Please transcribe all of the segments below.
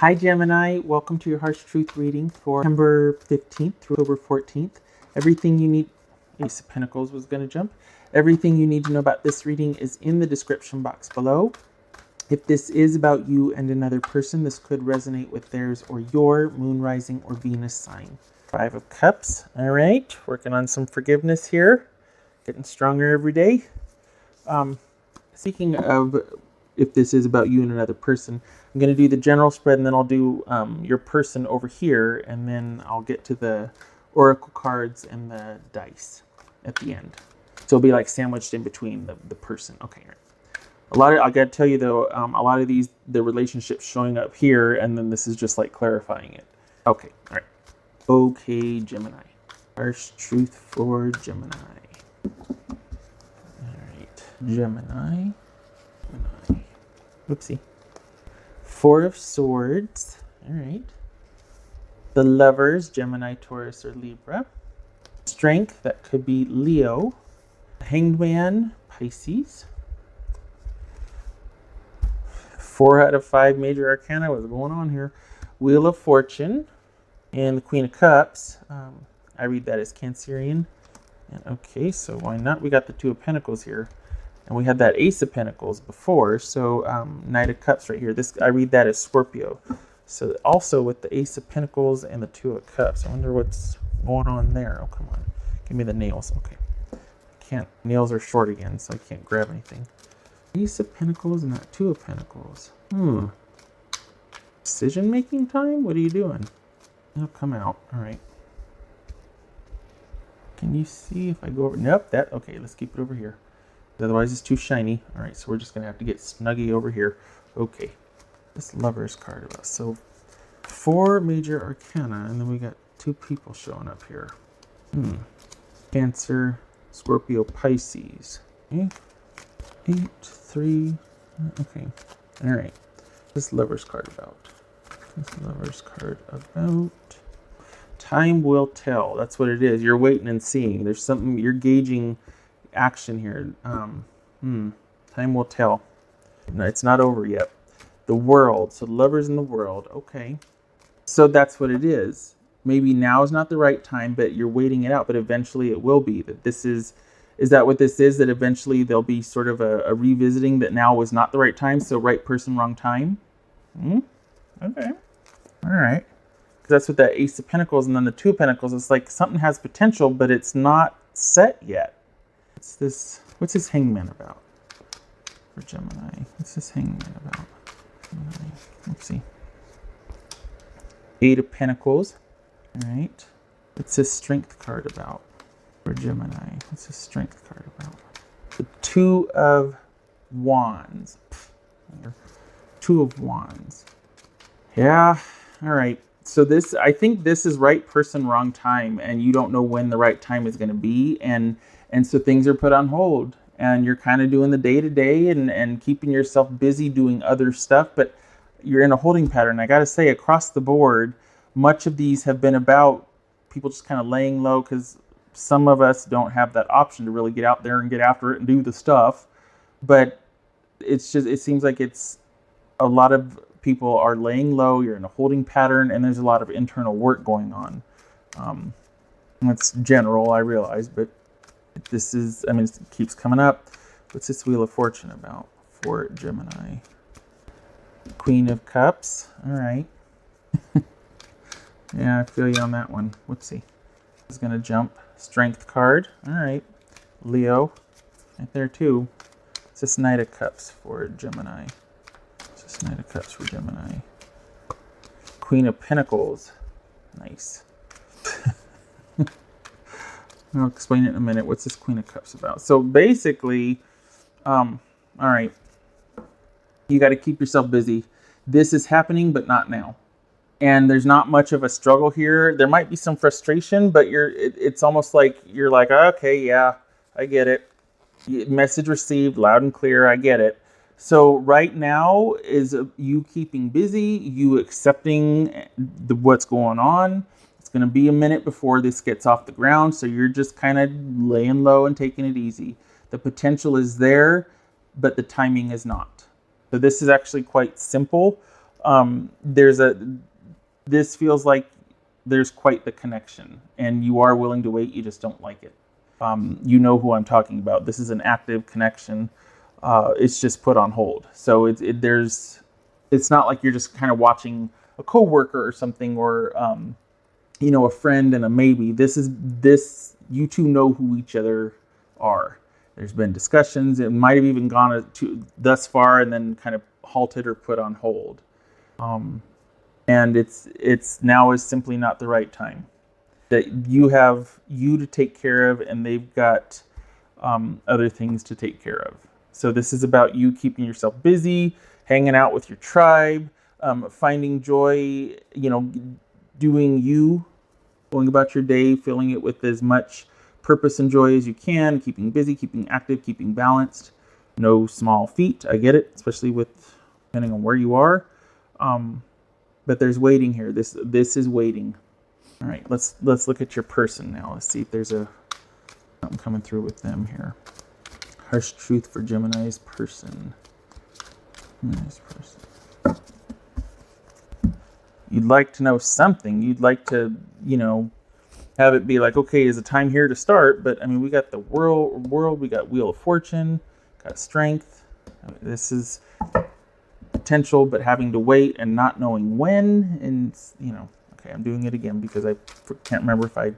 Hi Gemini, welcome to your Harsh Truth reading for September 15th through October 14th. Everything you need, Ace of Pentacles was going to jump. Everything you need to know about this reading is in the description box below. If this is about you and another person, this could resonate with theirs or your moon, rising, or Venus sign. Five of Cups. All right, working on some forgiveness here. Getting stronger every day. Speaking of if this is about you and another person, I'm going to do the general spread, and then I'll do your person over here, and then I'll get to the oracle cards and the dice at the end. So it'll be like sandwiched in between the person. Okay, right. I got to tell you though, a lot of these, the relationships showing up here, and then this is just like clarifying it. Okay, all right. Okay, Gemini. Harsh truth for Gemini. All right, Gemini. Oopsie. Four of Swords. All right. The Lovers, Gemini, Taurus, or Libra. Strength, that could be Leo. Hanged Man, Pisces. 4 out of 5 major arcana. What's going on here? Wheel of Fortune. And the Queen of Cups. I read that as Cancerian. And okay, so why not? We got the Two of Pentacles here. And we had that Ace of Pentacles before, so Knight of Cups right here. This I read that as Scorpio. So also with the Ace of Pentacles and the Two of Cups. I wonder what's going on there. Oh, come on. Give me the nails. Okay. Can't. Nails are short again, so I can't grab anything. Ace of Pentacles and that Two of Pentacles. Decision-making time? What are you doing? It'll come out. All right. Can you see if I go over? Nope. Okay, let's keep it over here. Otherwise it's too shiny. All right, so we're just gonna have to get snuggy over here. Okay, this Lover's card about. So 4 major arcana, and then we got 2 people showing up here. Cancer, Scorpio, Pisces. Okay. 8, 3. Okay. All right. This Lover's card about. Time will tell. That's what it is. You're waiting and seeing. There's something you're gauging. Action here. Time will tell. No, it's not over yet. The World. So Lovers in the World. Okay. So that's what it is. Maybe now is not the right time, but you're waiting it out. But eventually it will be. That this is that what this is? That eventually there'll be sort of a revisiting that now was not the right time. So right person, wrong time. Okay. All right. Because that's what that Ace of Pentacles and then the Two of Pentacles. It's like something has potential, but it's not set yet. What's this Hangman about for Gemini? What's this Hangman about? Gemini. Let's see. 8 of Pentacles. All right. What's this Strength card about for Gemini? What's this Strength card about? The Two of Wands. 2 of Wands. Yeah. All right. So I think this is right person, wrong time, and you don't know when the right time is going to be, and so things are put on hold, and you're kind of doing the day-to-day and keeping yourself busy doing other stuff, but you're in a holding pattern. I got to say, across the board, much of these have been about people just kind of laying low because some of us don't have that option to really get out there and get after it and do the stuff. But it seems like it's a lot of people are laying low. You're in a holding pattern, and there's a lot of internal work going on. That's general, I realize, but this is, I mean, it keeps coming up. What's this Wheel of Fortune about for Gemini? Queen of Cups. All right. Yeah, I feel you on that one. Whoopsie. Is going to jump. Strength card. All right. Leo. Right there, too. It's this Knight of Cups for Gemini. It's this Knight of Cups for Gemini. Queen of Pentacles. Nice. I'll explain it in a minute. What's this Queen of Cups about? So basically, all right, you got to keep yourself busy. This is happening, but not now. And there's not much of a struggle here. There might be some frustration, but it's almost like you're like, okay, yeah, I get it. Message received, loud and clear, I get it. So right now is you keeping busy, you accepting what's going on. It's going to be a minute before this gets off the ground, so you're just kind of laying low and taking it easy. The potential is there, but the timing is not. So this is actually quite simple. This feels like there's quite the connection, and you are willing to wait. You just don't like it. You know who I'm talking about. This is an active connection. It's just put on hold. So it's not like you're just kind of watching a coworker or something, or a friend and a maybe. This you two know who each other are. There's been discussions. It might have even gone to thus far and then kind of halted or put on hold. And it's now is simply not the right time. That you have you to take care of, and they've got other things to take care of. So this is about you keeping yourself busy, hanging out with your tribe, finding joy, doing you, going about your day, filling it with as much purpose and joy as you can, keeping busy, keeping active, keeping balanced. No small feat, I get it, especially with depending on where you are. But there's waiting here. This is waiting. All right, let's look at your person now. Let's see if there's something coming through with them here. Harsh truth for Gemini's person. Gemini's person. You'd like to know something. You'd like to, have it be like, okay, is the time here to start? But I mean, we got the world. We got Wheel of Fortune. Got Strength. This is potential, but having to wait and not knowing when. And okay, I'm doing it again because I can't remember if I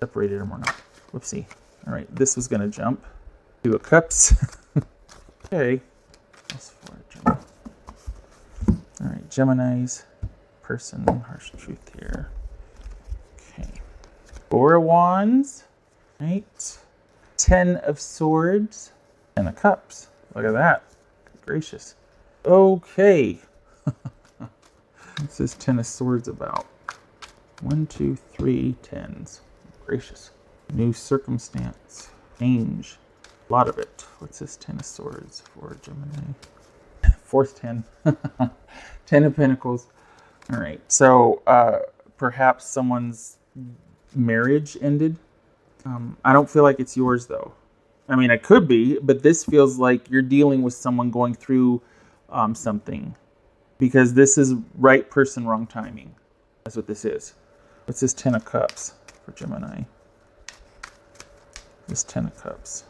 separated them or not. Whoopsie. All right, this was gonna jump. Two of Cups. Okay. That's for Gemini. All right, Gemini's person. Harsh truth here. Okay. Four of Wands. Right. 10 of Swords. And of Cups. Look at that. Good gracious. Okay. What's this 10 of Swords about? 1, 2, 3 10s. Gracious. New circumstance. Change. A lot of it. What's this 10 of Swords for Gemini? Fourth 10. 10 of Pentacles. All right. So perhaps someone's marriage ended. I don't feel like it's yours, though. I mean, it could be, but this feels like you're dealing with someone going through something, because this is right person, wrong timing. That's what this is. What's this 10 of Cups for Gemini? This 10 of Cups.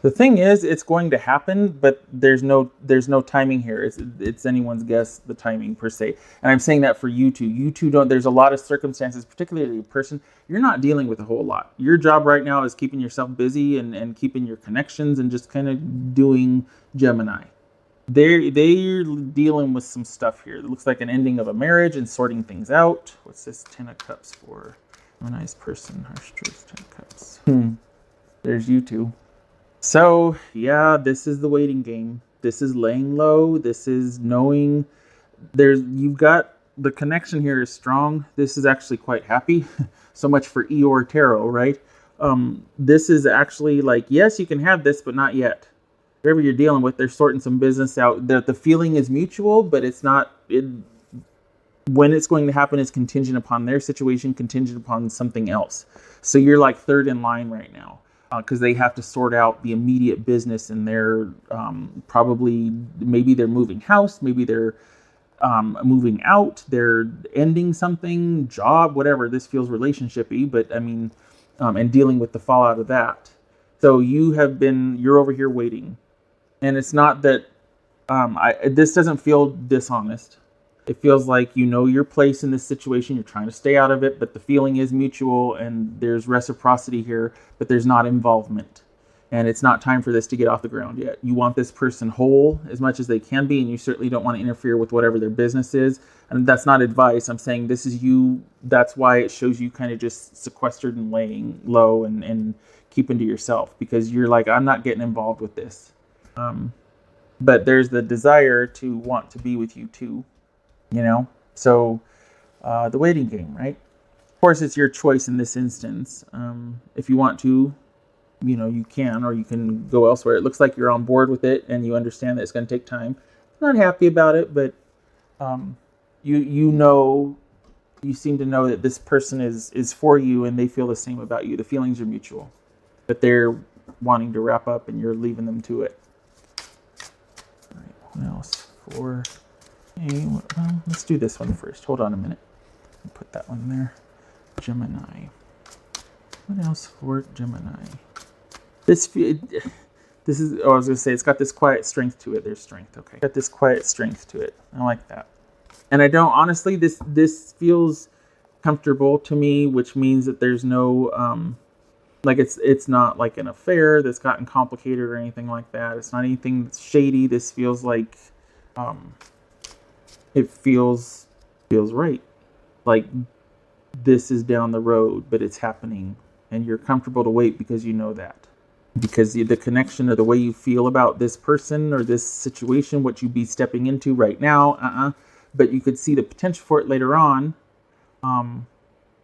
The thing is, it's going to happen, but there's no timing here. It's anyone's guess, the timing per se. And I'm saying that for you two. You two don't. There's a lot of circumstances, particularly a person. You're not dealing with a whole lot. Your job right now is keeping yourself busy and keeping your connections and just kind of doing Gemini. They're dealing with some stuff here. It looks like an ending of a marriage and sorting things out. What's this 10 of Cups for? Gemini's person. Harsh truth. 10 of Cups. There's you two. So, yeah, this is the waiting game. This is laying low. This is knowing you've got the connection here is strong. This is actually quite happy. So much for Eeyore Tarot, right? This is actually like, yes, you can have this, but not yet. Whatever you're dealing with, they're sorting some business out. The feeling is mutual, but it's not. When it's going to happen is contingent upon their situation, contingent upon something else. So you're like third in line right now. Because they have to sort out the immediate business, and they're maybe they're moving house, maybe they're moving out, they're ending something, job, whatever. This feels relationship-y, but I mean, and dealing with the fallout of that. So you're over here waiting, and it's not that this doesn't feel dishonest. It feels like you know your place in this situation. You're trying to stay out of it, but the feeling is mutual, and there's reciprocity here, but there's not involvement. And it's not time for this to get off the ground yet. You want this person whole as much as they can be, and you certainly don't want to interfere with whatever their business is. And that's not advice. I'm saying this is you. That's why it shows you kind of just sequestered and laying low and keeping to yourself, because you're like, I'm not getting involved with this. But there's the desire to want to be with you too. So the waiting game, right? Of course, it's your choice in this instance. If you want to, you can, or you can go elsewhere. It looks like you're on board with it, and you understand that it's going to take time. I'm not happy about it, but you seem to know that this person is for you, and they feel the same about you. The feelings are mutual, but they're wanting to wrap up, and you're leaving them to it. All right, what else? For Okay, well, let's do this one first. Hold on a minute. Put that one there. Gemini. What else for Gemini? This is, oh, I was going to say, it's got this quiet strength to it. There's strength, okay. Got this quiet strength to it. I like that. And I don't, honestly, this feels comfortable to me, which means that there's no, like it's not like an affair that's gotten complicated or anything like that. It's not anything that's shady. This feels like, it feels right. Like this is down the road, but it's happening. And you're comfortable to wait because you know that. Because the connection or the way you feel about this person or this situation, what you'd be stepping into right now, but you could see the potential for it later on.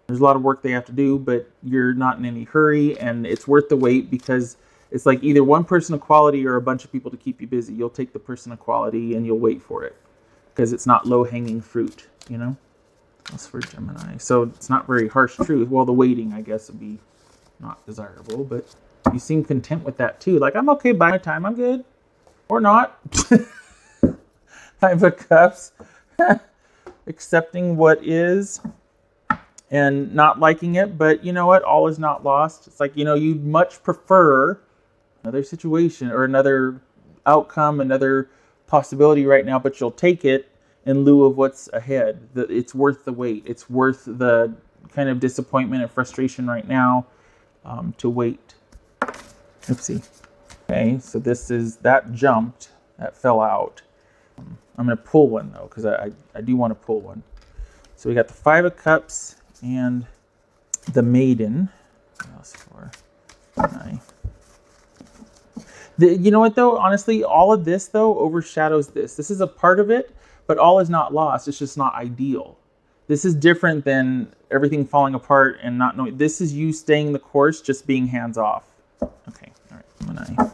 There's a lot of work they have to do, but you're not in any hurry, and it's worth the wait because it's like either one person of quality or a bunch of people to keep you busy. You'll take the person of quality and you'll wait for it because it's not low-hanging fruit, you know? That's for Gemini. So it's not very harsh truth. Well, the waiting, I guess, would be not desirable, but you seem content with that too. Like, I'm okay by my time. I'm good. Or not. Five of Cups. Accepting what is and not liking it. But you know what? All is not lost. It's like, you know, you'd much prefer another situation or another outcome, another possibility right now, but you'll take it in lieu of what's ahead. It's worth the wait. It's worth the kind of disappointment and frustration right now to wait. Oopsie. Okay, so that jumped. That fell out. I'm going to pull one, though, because I do want to pull one. So we got the Five of Cups and the Maiden. What else for? You know what, though? Honestly, all of this, though, overshadows this. This is a part of it, but all is not lost. It's just not ideal. This is different than everything falling apart and not knowing. This is you staying the course, just being hands off. Okay, all right, Gemini.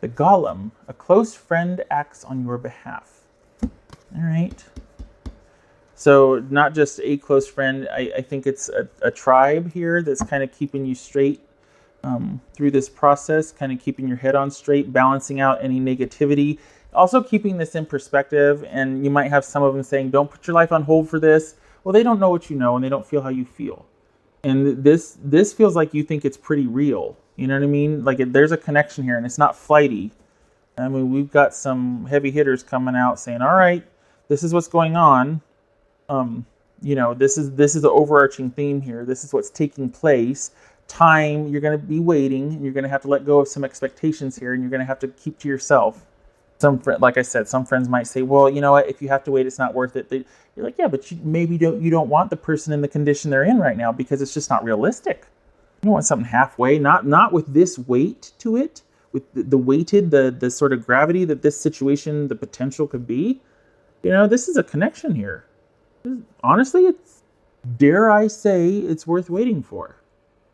The Golem. A close friend acts on your behalf. All right. So not just a close friend. I think it's a tribe here that's kind of keeping you straight through this process, kind of keeping your head on straight, balancing out any negativity. Also keeping this in perspective, and you might have some of them saying, don't put your life on hold for this. Well, they don't know what you know, and they don't feel how you feel. And this feels like you think it's pretty real. You know what I mean? Like there's a connection here, and it's not flighty. I mean, we've got some heavy hitters coming out saying, all right, this is what's going on. You know, this is the overarching theme here. This is what's taking place. Time, you're going to be waiting, and you're going to have to let go of some expectations here, and you're going to have to keep to yourself. Like I said, some friends might say, well, you know what, if you have to wait, it's not worth it. You're like, yeah, but you don't want the person in the condition they're in right now because it's just not realistic. You want something halfway, not with this weight to it, with the weighted, the sort of gravity that this situation, the potential could be. You know, this is a connection here. Honestly, dare I say, it's worth waiting for.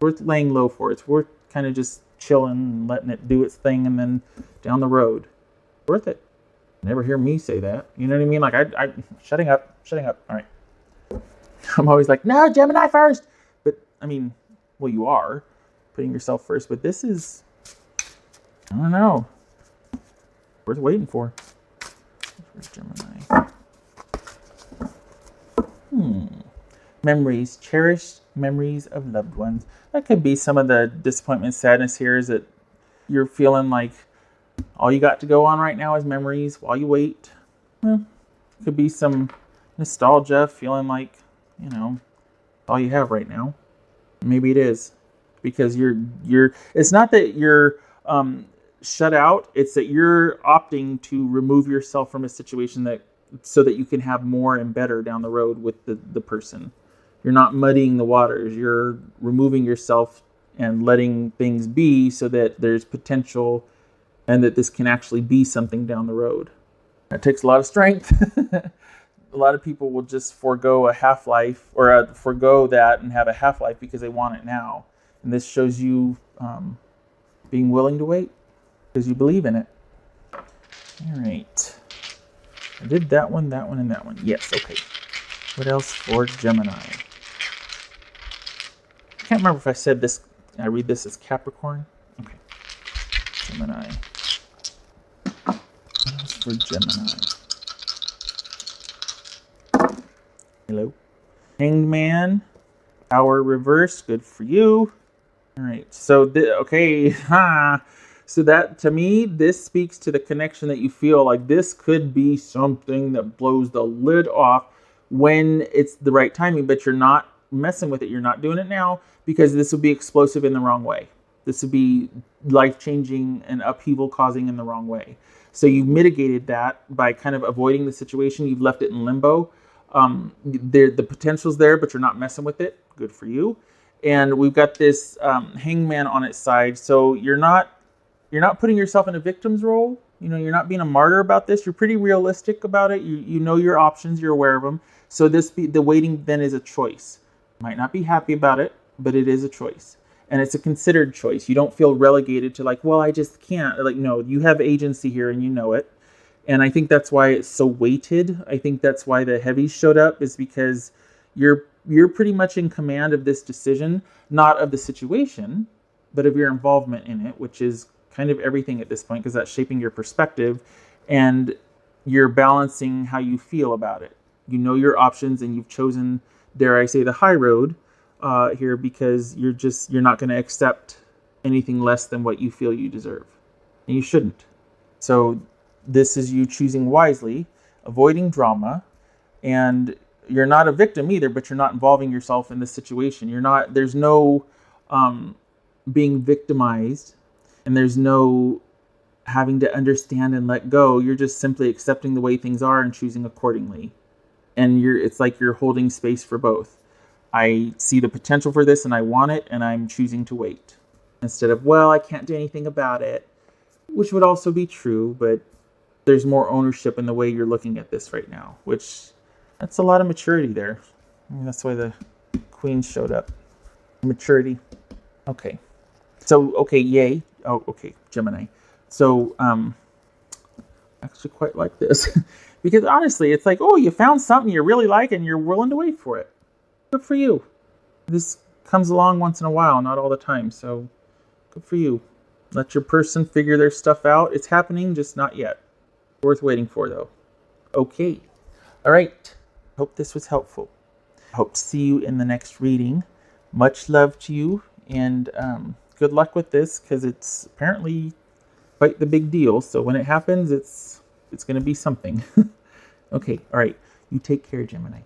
Worth laying low for. It's worth kind of just chilling and letting it do its thing and then down the road. Worth it. Never hear me say that. You know what I mean? Like I shutting up. All right. I'm always like, no, Gemini first. But I mean, well, you are putting yourself first, but this is, I don't know, worth waiting for. Where's Gemini? Memories, cherished memories of loved ones. That could be some of the disappointment, sadness here is that you're feeling like all you got to go on right now is memories while you wait. Could be some nostalgia, feeling like, you know, all you have right now. Maybe it is because you're. It's not that you're shut out. It's that you're opting to remove yourself from a situation so that you can have more and better down the road with the person. You're not muddying the waters. You're removing yourself and letting things be so that there's potential and that this can actually be something down the road. That takes a lot of strength. A lot of people will just forego a half-life or forego that and have a half-life because they want it now. And this shows you being willing to wait because you believe in it. All right. I did that one, and that one. Yes, okay. What else for Gemini? I can't remember if I said this. I read this as Capricorn. Okay. Gemini. What else for Gemini? Hello. Hanged Man. Power reverse. Good for you. All right. So, okay. So that, to me, this speaks to the connection that you feel like this could be something that blows the lid off when it's the right timing, but you're not messing with it. You're not doing it now because this would be explosive in the wrong way. This would be life-changing and upheaval causing in the wrong way. So you've mitigated that by kind of avoiding the situation. You've left it in limbo. The potential's there, but you're not messing with it. Good for you. And we've got this hangman on its side. So you're not putting yourself in a victim's role. You know, you're not being a martyr about this. You're pretty realistic about it. You know your options. You're aware of them. So the waiting then is a choice. You might not be happy about it, but it is a choice. And it's a considered choice. You don't feel relegated to like, well, I just can't. Like, no, you have agency here and you know it. And I think that's why it's so weighted. I think that's why the heavies showed up, is because you're pretty much in command of this decision, not of the situation, but of your involvement in it, which is kind of everything at this point, because that's shaping your perspective and you're balancing how you feel about it. You know your options and you've chosen, dare I say, the high road here, because you're not going to accept anything less than what you feel you deserve. And you shouldn't. So this is you choosing wisely, avoiding drama, and you're not a victim either, but you're not involving yourself in this situation. There's no being victimized, and there's no having to understand and let go. You're just simply accepting the way things are and choosing accordingly. And it's like you're holding space for both. I see the potential for this and I want it, and I'm choosing to wait. Instead of, well, I can't do anything about it, which would also be true, but there's more ownership in the way you're looking at this right now, which that's a lot of maturity there. I mean, that's why the Queen showed up. Maturity. Okay. So, okay, yay. Oh, okay, Gemini. So, I actually quite like this. Because honestly, it's like, oh, you found something you really like and you're willing to wait for it. Good for you. This comes along once in a while, not all the time. So, good for you. Let your person figure their stuff out. It's happening, just not yet. Worth waiting for, though. Okay. All right. Hope this was helpful. Hope to see you in the next reading. Much love to you, and good luck with this, because it's apparently quite the big deal. So when it happens, it's going to be something. Okay. All right. You take care, Gemini.